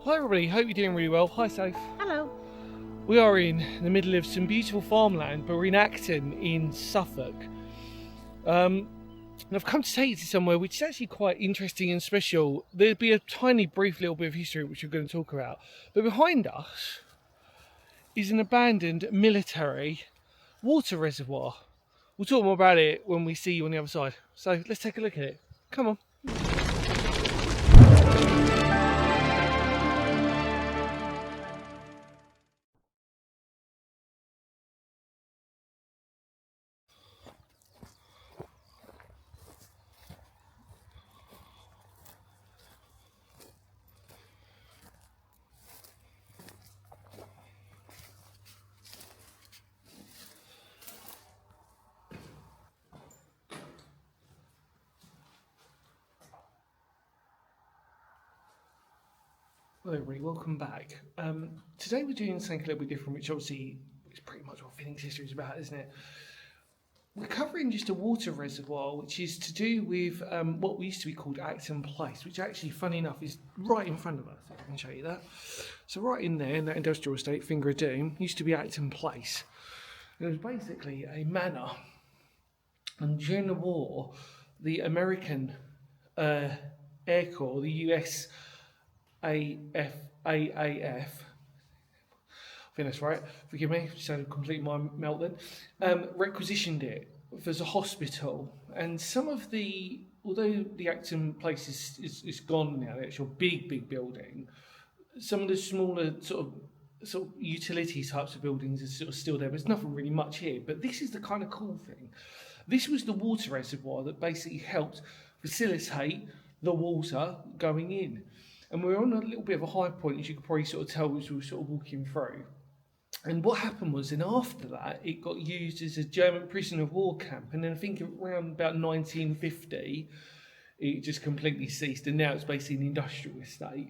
Hi everybody, hope you're doing really well. Hi Safe. Hello. We are in the middle of some beautiful farmland, but we're in Acton in Suffolk. And I've come to take you to somewhere which is actually quite interesting and special. There'll be a tiny brief little bit of history which we're going to talk about. But behind us is an abandoned military water reservoir. We'll talk more about it when we see you on the other side. So let's take a look at it. Come on. Hello everybody, welcome back. Today we're doing something a little bit different, which obviously is pretty much what Phoenix history is about, isn't it? We're covering just a water reservoir, which is to do with what we used to be called Acton Place, which actually, funny enough, is right in front of us. If I can show you that. So right in there, in that industrial estate, Finger of Doom, used to be Acton Place. It was basically a manor. And during the war, the American Air Corps, the US AAF, I think that's right, forgive me, just had a complete mind melt then, requisitioned it as a hospital. And some of the, although the Acton place is gone now, the actual big building, some of the smaller sort of utility types of buildings are sort of still there, but there's nothing really much here. But this is the kind of cool thing. This was the water reservoir that basically helped facilitate the water going in. And we're on a little bit of a high point, as you could probably sort of tell as we were sort of walking through. And what happened was, then after that, it got used as a German prisoner of war camp. And then I think around about 1950, it just completely ceased. And now it's basically an industrial estate.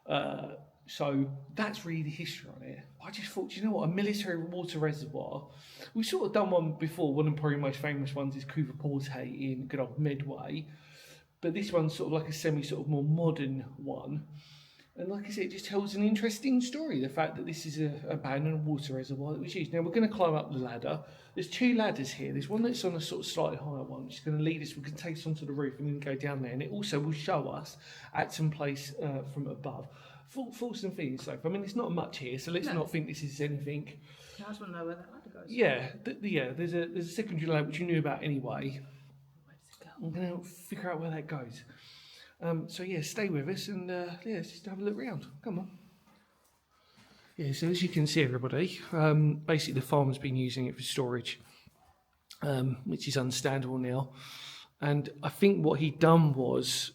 So that's really the history on it. I just thought, you know what, a military water reservoir. We've sort of done one before. One of the probably most famous ones is Cooper Porte in good old Medway. But this one's sort of like a sort of more modern one. And like I said, it just tells an interesting story. The fact that this is an abandoned water reservoir that was used. Now we're going to climb up the ladder. There's two ladders here. There's one that's on a sort of slightly higher one, which is going to lead us. We can take us onto the roof and then go down there. And it also will show us Acton Place from above. Thoughts and feelings, so I mean, there's not much here, so let's not think this is anything. I just want to know where that ladder goes. Yeah, there's a secondary ladder which you knew about anyway. Where does it go? I'm going to figure out where that goes. So yeah, stay with us and let's just have a look around. Come on. Yeah, so as you can see, everybody, basically the farmer's been using it for storage, which is understandable now. And I think what he'd done was,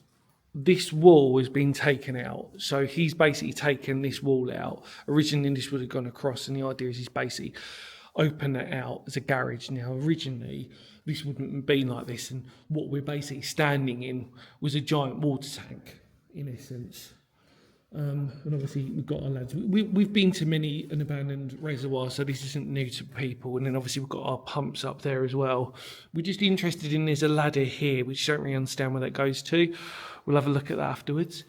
this wall has been taken out. So he's basically taken this wall out. Originally this would have gone across, and the idea is he's basically opened it out as a garage. Now originally this wouldn't have been like this, and what we're basically standing in was a giant water tank, in essence. And obviously we've got our lads. We've been to many an abandoned reservoir, so this isn't new to people. And then obviously we've got our pumps up there as well. We're just interested in, there's a ladder here, which I don't really understand where that goes to. We'll have a look at that afterwards.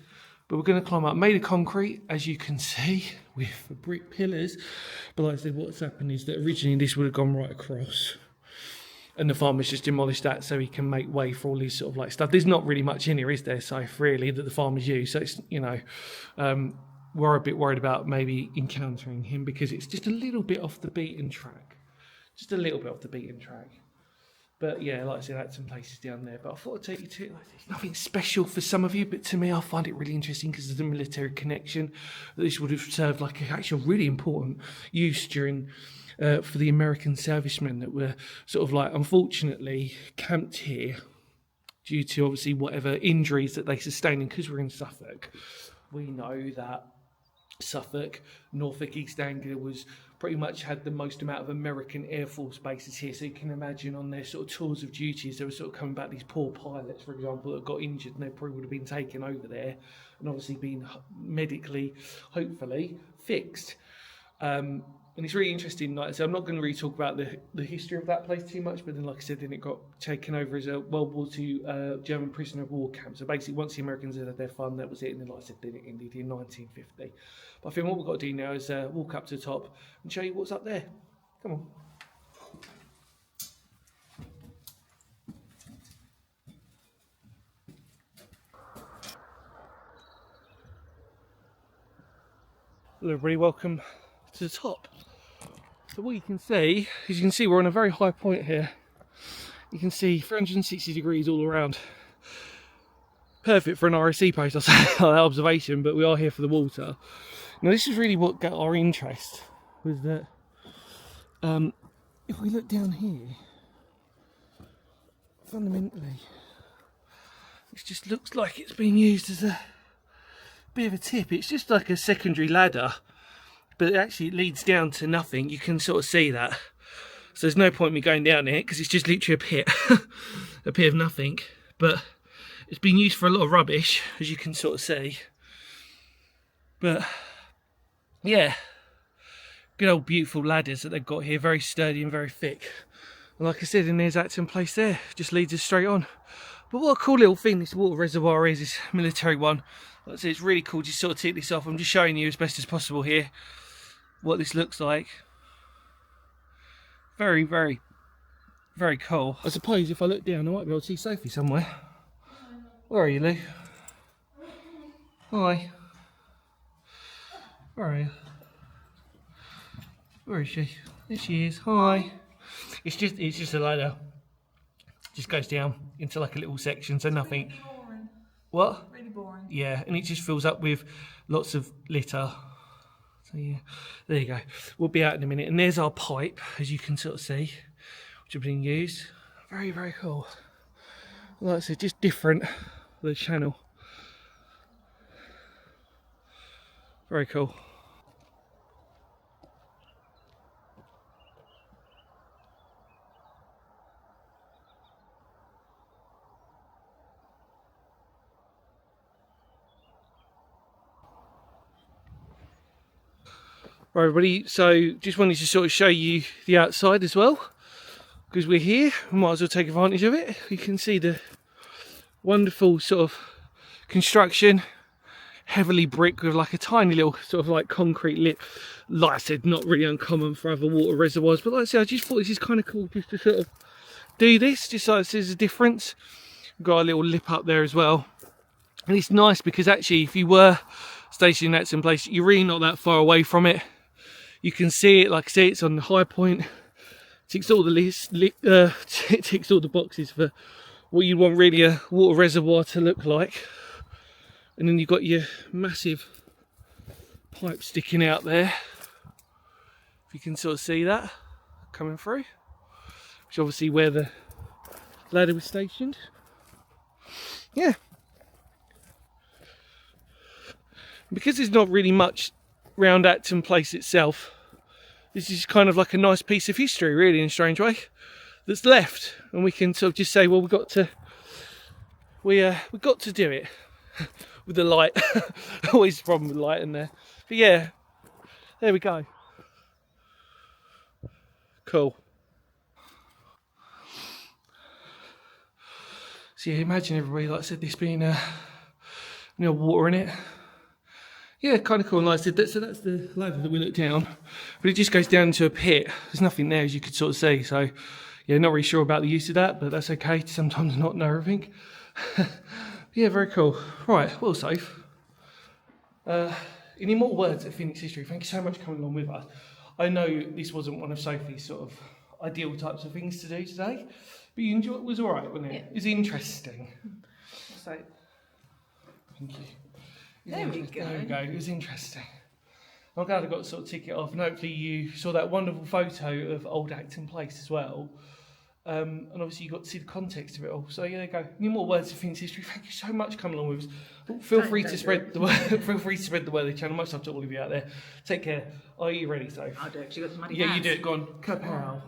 But we're going to climb up, made of concrete, as you can see, with brick pillars. But like I said, what's happened is that originally this would have gone right across. And the farmer's just demolished that so he can make way for all his sort of like stuff. There's not really much in here, is there, Safe, really, that the farmers use. So it's, you know, we're a bit worried about maybe encountering him because it's just a little bit off the beaten track. Just a little bit off the beaten track. But yeah, like I said, I had some places down there. But I thought I'd take you to it. It's nothing special for some of you, but to me, I find it really interesting because of the military connection. This would have served like a actual really important use during for the American servicemen that were sort of like, unfortunately, camped here due to obviously whatever injuries that they sustained. And because we're in Suffolk, we know that Suffolk, Norfolk, East Anglia was pretty much had the most amount of American Air Force bases here. So you can imagine on their sort of tours of duties, they were sort of coming back, these poor pilots, for example, that got injured, and they probably would have been taken over there and obviously been medically, hopefully, fixed. and it's really interesting. Like I said, I'm not going to really talk about the history of that place too much, but then, like I said, then it got taken over as a World War II German prisoner of war camp. So basically, once the Americans had their fun, that was it. And then, like I said, then it ended in 1950. But I think what we've got to do now is walk up to the top and show you what's up there. Come on. Hello everybody, welcome to the top. So what you can see, as you can see, we're on a very high point here. You can see 360 degrees all around. Perfect for an RSC post, I'll say, that observation, but we are here for the water. Now this is really what got our interest, was that if we look down here, fundamentally, it just looks like it's being used as a bit of a tip. It's just like a secondary ladder, but actually it leads down to nothing. You can sort of see that. So there's no point in me going down it because it's just literally a pit, a pit of nothing. But it's been used for a lot of rubbish, as you can sort of see. But yeah, good old beautiful ladders that they've got here, very sturdy and very thick. And like I said, and there's Acton Place there, just leads us straight on. But what a cool little thing this water reservoir is, this military one. Like I said, it's really cool to sort of tick this off. I'm just showing you as best as possible here what this looks like. Very, very, very cool. I suppose if I look down, I might be able to see Sophie somewhere. Where are you, Lou? Hi. Where are you? Where is she? There she is. Hi. It's just a ladder. Just goes down into like a little section, so nothing. Really boring. What? Really boring. Yeah, and it just fills up with lots of litter. So yeah, there you go. We'll be out in a minute. And there's our pipe, as you can sort of see, which are being used. Very, very cool. Like I said, just different, the channel. Very cool. Right everybody, so just wanted to sort of show you the outside as well, because we're here, we might as well take advantage of it. You can see the wonderful sort of construction, heavily brick with like a tiny little sort of like concrete lip. Like I said, not really uncommon for other water reservoirs, but like I said, I just thought this is kind of cool just to sort of do this, just so there's a difference. We've got a little lip up there as well. And it's nice because actually if you were stationed in Acton Place, you're really not that far away from it. You can see it, like I say, it's on the high point. Ticks all the ticks all the boxes for what you want really a water reservoir to look like. And then you've got your massive pipe sticking out there. If you can sort of see that coming through, which is obviously where the ladder was stationed. Yeah. Because there's not really much round Acton Place itself, this is kind of like a nice piece of history, really, in a strange way, that's left, and we can sort of just say, well, we got to do it with the light. Always a problem with light in there, but yeah, there we go. Cool. So yeah, imagine everybody, like I said, this being water in it. Yeah, kind of cool. And like I said, so that's the ladder that we look down, but it just goes down into a pit. There's nothing there, as you could sort of see. So yeah, not really sure about the use of that, but that's okay to sometimes not know everything. Yeah, very cool. Right, well, safe. Any more words of Phoenix history? Thank you so much for coming along with us. I know this wasn't one of Sophie's sort of ideal types of things to do today, but you enjoyed it. Was all right, wasn't it? Yeah. It was interesting. So, Thank you. there we go. There we go. It was interesting. I'm glad I got to sort of tick it off, and hopefully you saw that wonderful photo of Old Acton Place as well. And obviously you got to see the context of it all. So yeah, there you go. Any more words of Phoenix history? Thank you so much for coming along with us. Feel free to spread the word. Feel free to spread the word of the channel. Much love to all of you out there. Take care. Are you ready, Soph? I'll do it. 'Cause you got the money. Yeah, you do it. Go on. Kapow.